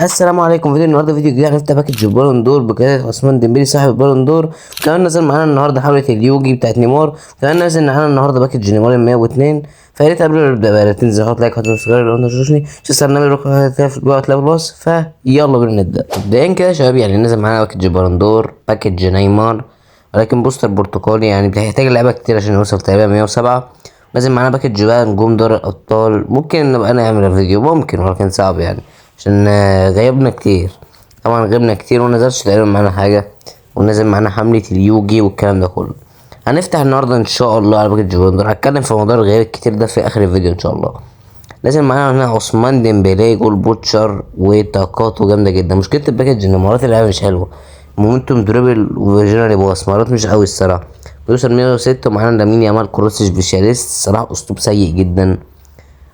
السلام عليكم. فيديو النهارده فيديو جديد هنفتح باكج البالون دور بقيادة عثمان ديمبلي صاحب البالون دور. وكمان نزل معانا النهارده حفلة اليوجي بتاعت نيمار. وكمان نزل معانا النهارده باكج نيمار 102. فيا ريت قبل ما نبدا بقى تنزل حط لايك، حط سبسكرايب لو انت مش وحشني، شوف النبي روح في جوه هتلاقي الوصف. فيلا بينا نبدا. مبدئيا كده يا شباب، يعني نزل معانا باكج البالون دور، باكج نيمار ولكن بوستر برتقالي، يعني بيحتاج لعيبه كتير عشان يوصل تقريبا 107. نازل معانا باكج بقى نجوم دوري الابطال، ممكن نبقى نعمل فيديو ممكن ولكن صعب يعني عشان غيبنا كتير. طبعا غيبنا كتير ونزلش تقريبا معانا حاجه، ونزل معانا حمله اليوجي والكلام ده كله. هنفتح النهارده ان شاء الله على باكج بندر. هتكلم في موضوع الغياب الكتير ده في اخر الفيديو ان شاء الله. لازم معانا هنا عثمان ديمبلي جول بوتشر وطاقاته جامده جدا. مشكله الباكج ان مهارات اللعيبه مش حلوه، مومنتوم دريبل وفيجنري باص، مهارات مش قوي الصراحه. بيوصل 106. ومعانا لامين يامال كروس سبيشاليست، الصراحه اسلوب سيء جدا.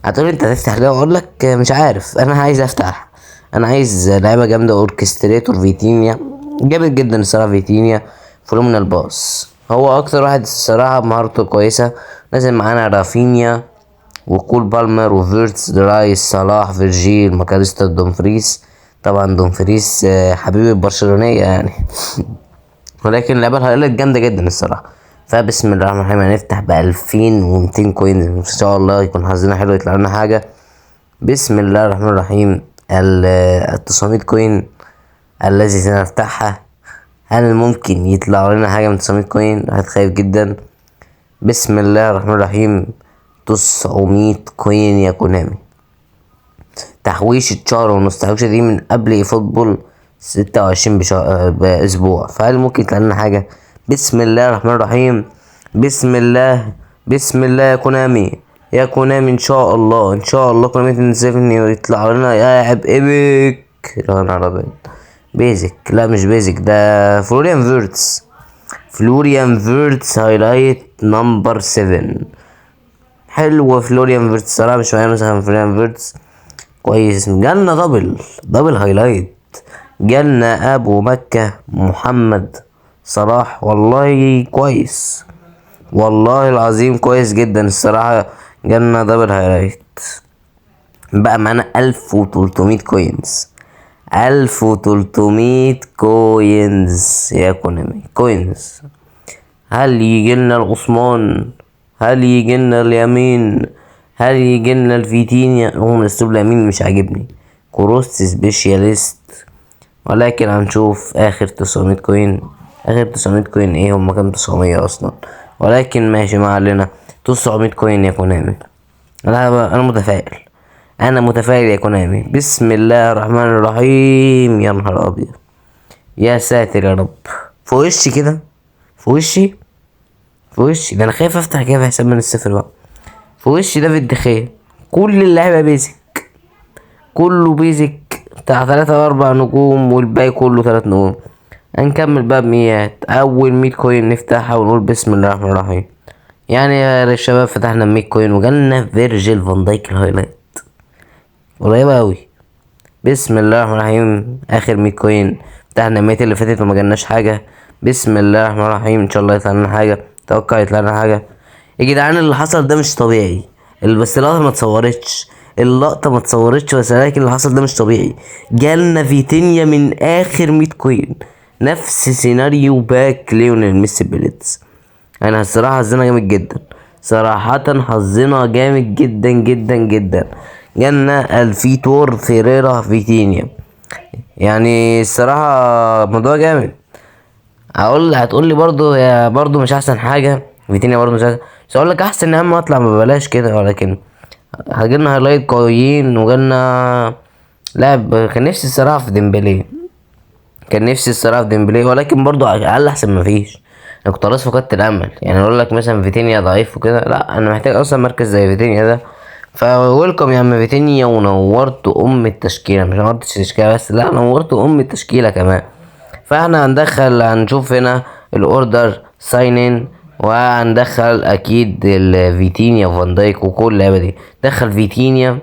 هتقول انت هتفتح ليه؟ اقول لك مش عارف، انا عايز افتح. انا عايز لعيبه جامده، اوركستريتور فيتينيا جامد جدا الصراحه. فيتينيا فلومينال باص، هو اكتر واحد الصراحه مهارته كويسه. نازل معانا رافينيا وكول بالمر وفيرتس درايس صلاح فيرجيل ماكاليستر دومفريس. طبعا دومفريس حبيب البرشلونيه يعني ولكن اللعبه الهايلايت جامده جدا الصراحه. فبسم الله الرحمن الرحيم هنفتح ب 2200 كوينز ان شاء الله يكون حظنا حلو يطلع لنا حاجه. بسم الله الرحمن الرحيم. ال 900 كوين الذي سنفتحها، هل ممكن يطلع لنا حاجه من 900 كوين؟ هتخايف جدا. بسم الله الرحمن الرحيم. 900 كوين يا كونامي. تحويشة شهر ونص، تحويشة دي من قبل اي فوتبول 26 باسبوع، فهل ممكن يطلع لنا حاجه؟ بسم الله الرحمن الرحيم. بسم الله. بسم الله يا كونامي، يا كونامي ان شاء الله ان شاء الله كونامي تنزلني ويطلع لنا لاعب ايبك. يا نهار ابيض. بيزك؟ لا مش بيزك، ده فلوريان فيرتس. فلوريان فيرتس هايلايت نمبر 7. حلو فلوريان فيرتس صراحه، مش معايا مثلا فلوريان فيرتس كويس. جالنا دبل هايلايت. جالنا ابو مكة محمد صلاح، والله كويس، والله العظيم كويس جدا الصراحة. جالنا دبل هايلايت. بقى معانا 1300 كوينز. 1300 كوينز يا كونامي كوينز. هل يجيلنا العثمان؟ هل يجيلنا اليمين؟ هل يجيلنا الفيتينيا؟ هو الاسلوب اليمين مش عاجبني. كروس سبيشاليست، ولكن هنشوف. اخر 900 كوين. اخر 900 كوين ايه؟ هما كام 900 اصلا؟ ولكن ماشي ما علينا. 900 كوين يا كونامي. انا متفائل. انا متفائل يا كونامي. بسم الله الرحمن الرحيم. يا نهار ابيض، يا ساتر يا رب. في وشي كده، في وشي، في وشي ده. انا خايف افتح كده في حساب من الصفر بقى. في وشي دافيد دخيا. كل اللعيبه بيزك، كله بيزك بتاع 3 و4 نجوم، والباقي كله 3 نجوم. هنكمل بقى بميات. اول 100 كوين نفتحها ونقول بسم الله الرحمن الرحيم. يعني يا شباب فتحنا 100 كوين وجالنا فيرجيل فان دايك الهايلايت قريبه اوي. بسم الله الرحمن الرحيم. اخر 100 كوين. فتحنا 100 اللي فاتت وما جالناش حاجه. بسم الله الرحمن الرحيم. ان شاء الله يطلع لنا حاجه، توقع يطلع لنا حاجه. يا جدعان اللي حصل ده مش طبيعي. بس اللقطه ما اتصورتش، اللقطه ما اتصورتش بس، لكن اللي حصل ده مش طبيعي. جالنا فيتينيا من اخر 100 كوين، نفس سيناريو باك ليونيل ميسي بيليتس. انا الصراحه حظنا جامد جدا، صراحه حظنا جامد جدا جدا جدا. جالنا الفيتور فيريرا فيتينيا. يعني الصراحه موضوع جامد. هتقول لي برضو يا برضو مش احسن حاجه فيتينيا، برضو مش احسن. بس اقول لك احسن يا عم اطلع ما ببلاش كده. ولكن هجيلنا هايلايت قويين وجالنا لاعب. كان نفسي الصراحه في ديمبلي، كان نفسي الصراحه في ديمبلي، ولكن برضو اقل احسن ما فيش. انا كنت خلاص فقدت الامل. يعني اقول لك مثلا فيتينيا ضعيف وكده، لا انا محتاج اصلا مركز زي فيتينيا ده. فويلكم يا عم فيتينيا، ونورت التشكيله. مش نورت التشكيله بس، لا نورت التشكيله كمان. فاحنا هنشوف هنا الاوردر ساين، وهندخل اكيد الفيتينيا وفان دايك وكل اللعبه دي. دخل فيتينيا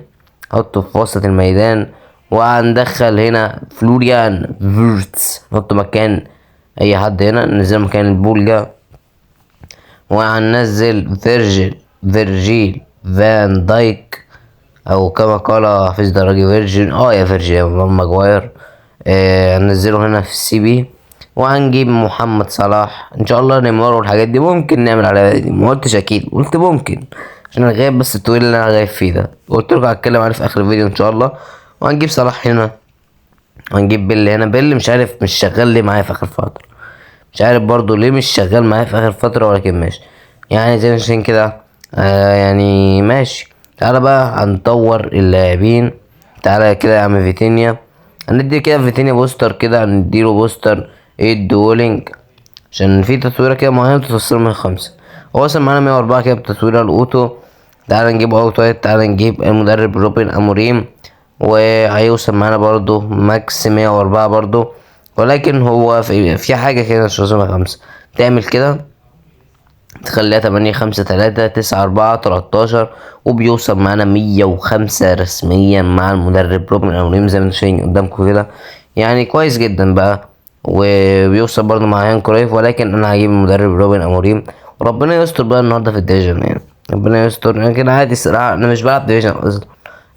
حطه في وسط الميدان، وهندخل هنا فلوريان فيرتس نحطه مكان اي حد هنا، ننزل مكان البولجا. وهننزل فيرجيل فان دايك او كما قال حفيظ دراجي فيرجن يا فيرجن يا ماجواير. هننزله هنا في السي بي، وهنجيب محمد صلاح ان شاء الله. نيمار والحاجات دي ممكن نعمل عليها دي، ما قلتش اكيد، قلت ممكن عشان الغياب بس الطويل اللي انا غايب فيه ده، قلت لكم هتكلم عليه في اخر الفيديو ان شاء الله. وهنجيب صلاح هنا، وهنجيب بيل هنا. بيل مش عارف مش شغال ليه معايا في اخر فتره، مش عارف برضو ليه مش شغال معايا في اخر فتره، ولكن ماشي يعني زي ما شايفين كده. يعني ماشي. تعالى بقى هنطور اللاعبين. تعالى كده يا عم فيتينيا، هندي كده فيتينيا بوستر كده، هنديله بوستر دولينج عشان في تصويره كده معينه بتوصل من 5. هو وصل معانا 104 كده بتصويره الاوتو. تعالى نجيب اوتو، تعالى نجيب المدرب روبن اموريم، وهيوصل معانا برضو ماكس 104 برضو. ولكن هو في حاجة كده مش لازمها 5، تعمل كده تخليها 8 5 3 9 4 13، وبيوصل معانا 105 رسميا مع المدرب روبن اموريم زي ما انتم شايفين قدامكم كده. يعني كويس جدا بقى. وبيوصل برضو مع هان كرويف، ولكن انا هجيب المدرب روبن اموريم، وربنا يستر بقى النهارده في الديفيجن يعني. ربنا يستر يعني كده عادي الصراحة. انا مش بلعب ديفيجن اصلا،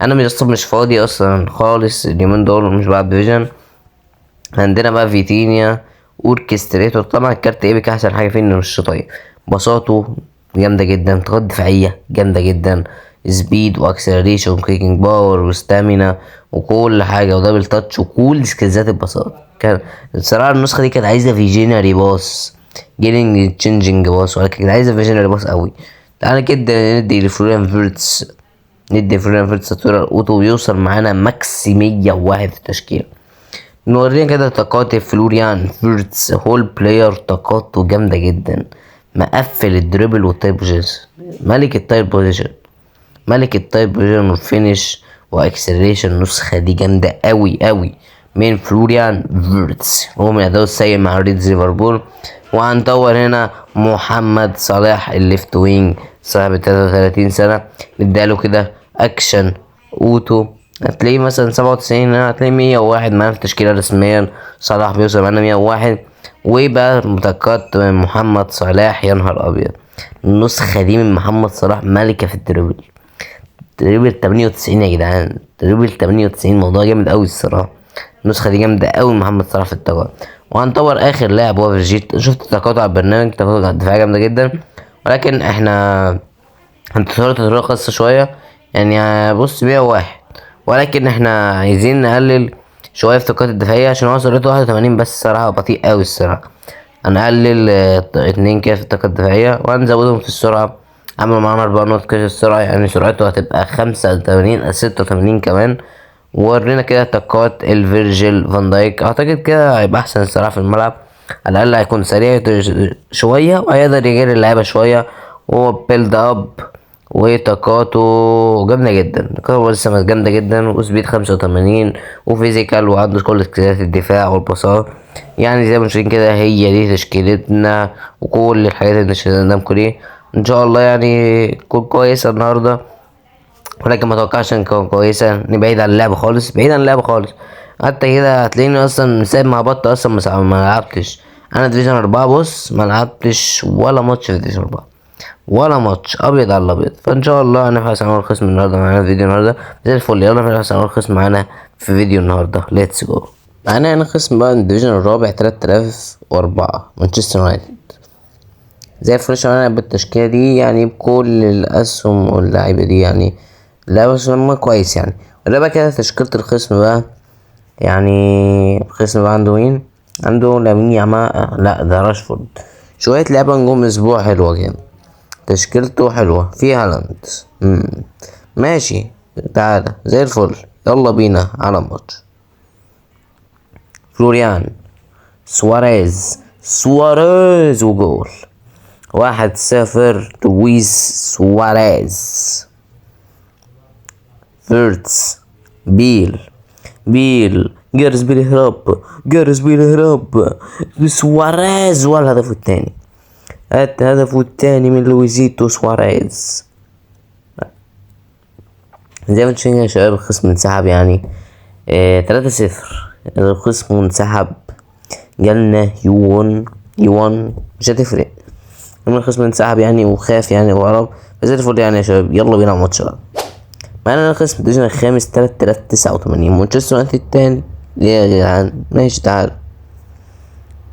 انا مش فاضي اصلا خالص اليومين دول، مش بلعب ديفيجن. عندنا بقى فيتينيا اوركستريتور. طبعا الكارت ايبك احسن حاجه فيه انه مش طيب، بساطته جامده جدا، طاقات دفاعيه جامده جدا، سبيد واكسلريشن وكيكنج باور وستامينا وكل حاجه ودبل تاتش وكل سكيلزات البساطه. كان الصراحه النسخه دي كانت عايزه فيجينري باص، جيلينج تشينجينج باص، ولكن كانت عايزه فيجينري باص قوي. تعالى كده ندي لفلوريان فيرتس، ندي فلوريان فيرتس تطوير الاوتو، ويوصل معانا ماكس 101 في التشكيله. نورينا كده طاقات فلوريان فيرتس هول بلاير، طاقاته جامدة جدا، مقفل الدريبل والتايب بوزيشن، ملك التايب بوزيشن، ملك التايب بوزيشن والفينش واكسلريشن. النسخة دي جامدة اوي اوي من فلوريان فيرتس، هو من اداؤه السيء مع ريدز ليفربول. وهندور هنا محمد صلاح الليفت وينج صاحب 33 سنة، نداله كده اكشن اوتو، هتلاقيه مثلا 97، هتلاقيه 101 معانا في التشكيلة رسميا. صلاح بيوصل معانا 101. ويبقى متقط من محمد صلاح. يا نهار ابيض، النسخة دي من محمد صلاح ملكة في الدريبل، دريبل 98 يا جدعان، دريبل 98 موضوع جامد قوي الصراحة. النسخة دي جامدة قوي محمد صلاح في التقاطع. وهنطور اخر لاعب هو فيجيت. شفت تقاطع البرنامج، تقاطع الدفاع جامدة جدا، ولكن احنا هنطور تطوير خاصة شوية يعني. بص 101، ولكن احنا عايزين نقلل شويه في الطاقات الدفاعيه عشان هو سرعته 81 بس، الصراحه بطيء قوي الصراحه. هنقلل 2 كده في الطاقه الدفاعيه، وهنزودهم في السرعه. عملوا معانا 4 نقط كده السرعه، يعني سرعته هتبقى 85 86 كمان. وورينا كده طاقات الفيرجيل فان دايك، اعتقد كده هيبقى احسن الصراحه في الملعب، على الاقل هيكون سريع شويه وهيقدر يجري اللعيبه شويه. وهو بيلد اب وطاقاته جامدة جدا، طاقاته لسه جامدة جدا، وسبيد 85 وفيزيكال، وعنده كل سكيلات الدفاع والباصات. يعني زي ما شايفين كده هي دي تشكيلتنا وكل الحاجات اللي قدامكم دي. ان شاء الله يعني تكون كويسة النهاردة، ولكن ما توقعش ان تكون كويسة. نبعد عن اللعب خالص، بعيد عن اللعب خالص. حتى كده هتلاقيني اصلا سايب مع بطة اصلا ما لعبتش. انا ديفيجن 4 بص ما لعبتش ولا ماتش في ديفيجن 4 ولا ماتش، ابيض على الابيض. فان شاء الله هنفحص عنوان الخصم النهارده معانا في فيديو النهارده زي الفل. يلا نفحص عنوان الخصم معانا في فيديو النهارده، ليتس جو. معانا هنا خصم بقى الديفيجن الرابع 3004 مانشستر يونايتد. زي الفل معانا بالتشكيله دي يعني، بكل الاسهم واللعيبه دي يعني. لا بس هم كويس يعني. ده بقى كده تشكيله الخصم بقى. يعني الخصم بقى عنده مين؟ عنده لامين يامال، لا ده راشفورد. شويه لعيبه نجوم اسبوع حلوه كده، تشكيلته حلوة في هالاند. ماشي، تعالى زي الفل. يلا بينا على الماتش. فلوريان سواريز وجول 1-0 لويس سواريز. فيرتس بيل جارس بيل هرب سواريز. والهدف التاني، هدفه التاني من لويزيتو سواريز. زي ما انتم شايفين يا شباب الخصم انسحب يعني 3-0. الخصم انسحب، جالنا يوان مش هتفرق. لما الخصم انسحب يعني وخاف يعني وهرب، زي الفل يعني يا شباب. يلا بينا على الماتش بقى. معانا خصم الديفيجن الخامس 3089 مانشستر يونايتد التاني. ليه يا جدعان؟ ماشي تعال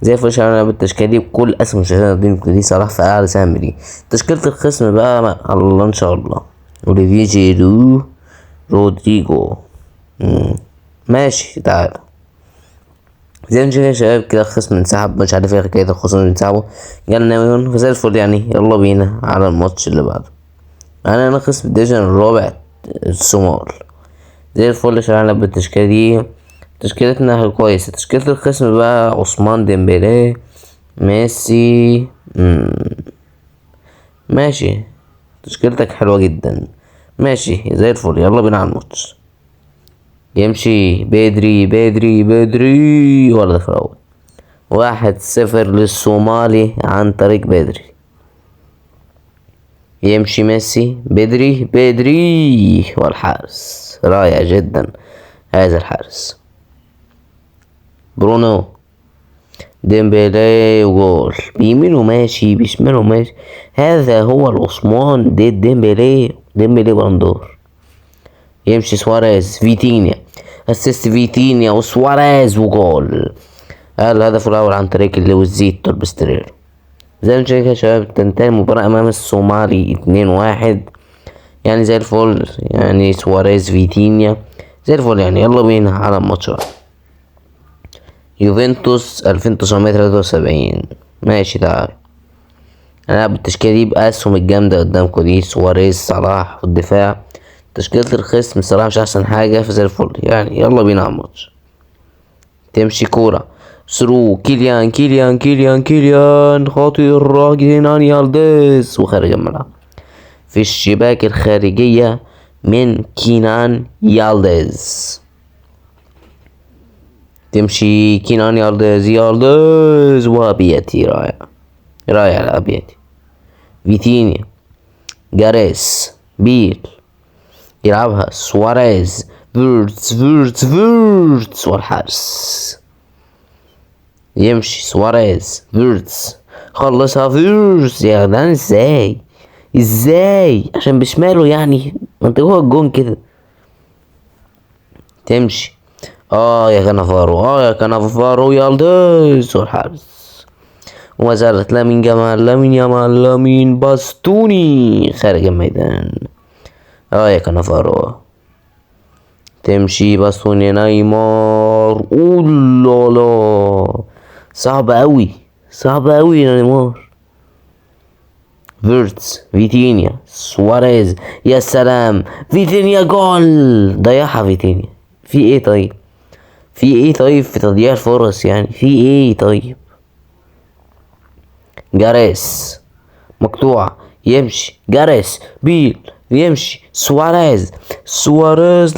زي الفل. شغالة بالتشكيلة دي بكل اسم مشاهدين دي صلاح في اعلى سهم دي. تشكيلة الخصم بقى الله ان شاء الله. اوليفيه جيرو، رودريجو. ماشي تعال زي ما شايفين يا شباب كده الخصم انسحب، مش عارف ايه حكاية الخصم اللي انسحبوا. جالنا ناويون فزي الفل يعني. يلا بينا على الماتش اللي بعده. انا خصم الديفيجن الرابع الصومال. زي الفل. شغالة بالتشكيلة دي تشكيلتنا كويسة. تشكيلة الخصم بقى عثمان ديمبلي، ميسي. ماشي تشكيلتك حلوة جدا. ماشي زي الفل. يلا بينا على الماتش. يمشي بدري بدري بدري ولا في الأول. 1-0 للصومالي عن طريق بدري. يمشي ميسي بدري بدري والحارس رائع جدا هذا الحارس. برونو ديمبلي وجول بيمينه ماشي بشماله ماشي. هذا هو العثمان دي ديمبلي بلندور. يمشي سواريز فيتينيا اسيست فيتينيا وسواريز وجول. الهدف الاول عن طريق لويس زيتو البسترير. زي ما شايف يا شباب تنتهي المباراة امام الصومالي 2-1 يعني زي الفل يعني. سواريز فيتينيا زي الفل يعني. يلا بينا على الماتش. يوفنتوس 1973. ماشي تعال انا بالتشكيلة دي باسهم الجامدة قدامكم دي. سواريز صلاح في الدفاع. تشكيلة الخصم الصراحة مش احسن حاجة فزي الفل يعني. يلا بينا على الماتش. تمشي كورة ثرو كيليان كيليان كيليان كيليان خاطر راجل يالديز وخارج الملعب في الشباك الخارجية من كينان يالديز. تمشي كينان يالديز وابياتي رائع رائع الابياتي. فيتينيا جاريس بيل يلعبها سواريز فيرتس والحارس. يمشي سواريز فيرتس خلصها فيرتس. يا جدعان ازاي عشان بشماله يعني انت جوه الجون كده. تمشي يا كانافارو يالديز والحارس. وما زالت لامين يامال لامين باستوني خارج الميدان. يا كانافارو. تمشي باستوني نيمار. اولالا صعب اوي يا نيمار. فيرتس فيتينيا سواريز يا سلام فيتينيا جول. ضيعها فيتينيا. في ايه طيب في تضييع الفرص يعني. في ايه طيب. جاريس مقطوعة. يمشي جاريس بيل يمشي سواريز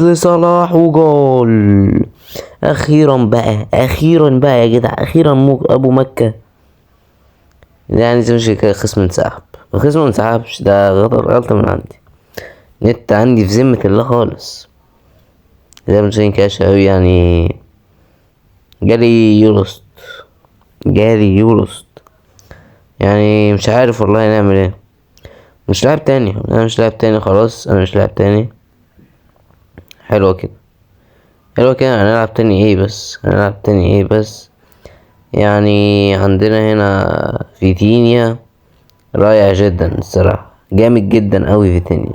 لصلاح وجول. اخيرا بقى يا جدع. اخيرا ابو مكة يعني. زي مش كده الخصم منسحبش ده غلطة من عندي. نت عندي في ذمة الله خالص. زي ما شايفين كده يا شباب يعني. جالي يوروست يعني. مش عارف والله نعمل ايه. مش لاعب تاني خلاص. انا مش لاعب تاني. حلوة كده هنلعب تاني ايه بس يعني. عندنا هنا فيتينيا رائع جدا الصراحة. جامد جدا اوي فيتينيا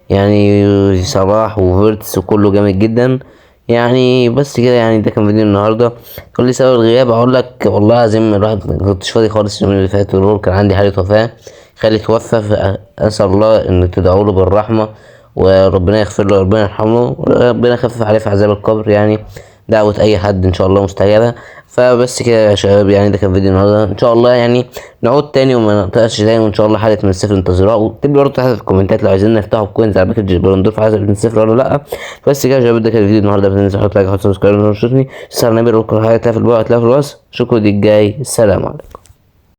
يعني. صلاح وفيرتس وكله جامد جدا يعني. بس كده يعني. ده كان فيديو النهارده. كل لي سبب الغياب اقول لك والله العظيم الواحد ما كنتش فاضي خالص اليومين اللي فاتوا. كان عندي حالة وفاة. خالي توفى. اسال الله ان تدعوا له بالرحمه وربنا يغفر له وربنا يرحمه وربنا يخفف عليه في عذاب القبر يعني. دعوة اي حد ان شاء الله مستجابة. فبس كده يا شباب يعني. ده كان فيديو النهارده. ان شاء الله يعني نعود تاني وما نقطعش تاني. وان شاء الله حلقة من الصفر انتظروها. واكتب لي برضه تحت في الكومنتات لو عايزين نفتحوا كوينز على باكج البلندور في حلقة من الصفر ولا لا. بس كده يا شباب. ده كان الفيديو النهارده. ما تنساش تحط لايك وتحط سبسكرايب وتشوفني. السلام عليكم. هتلاقي في الوصف. شكرا. دي الجاي. السلام عليكم.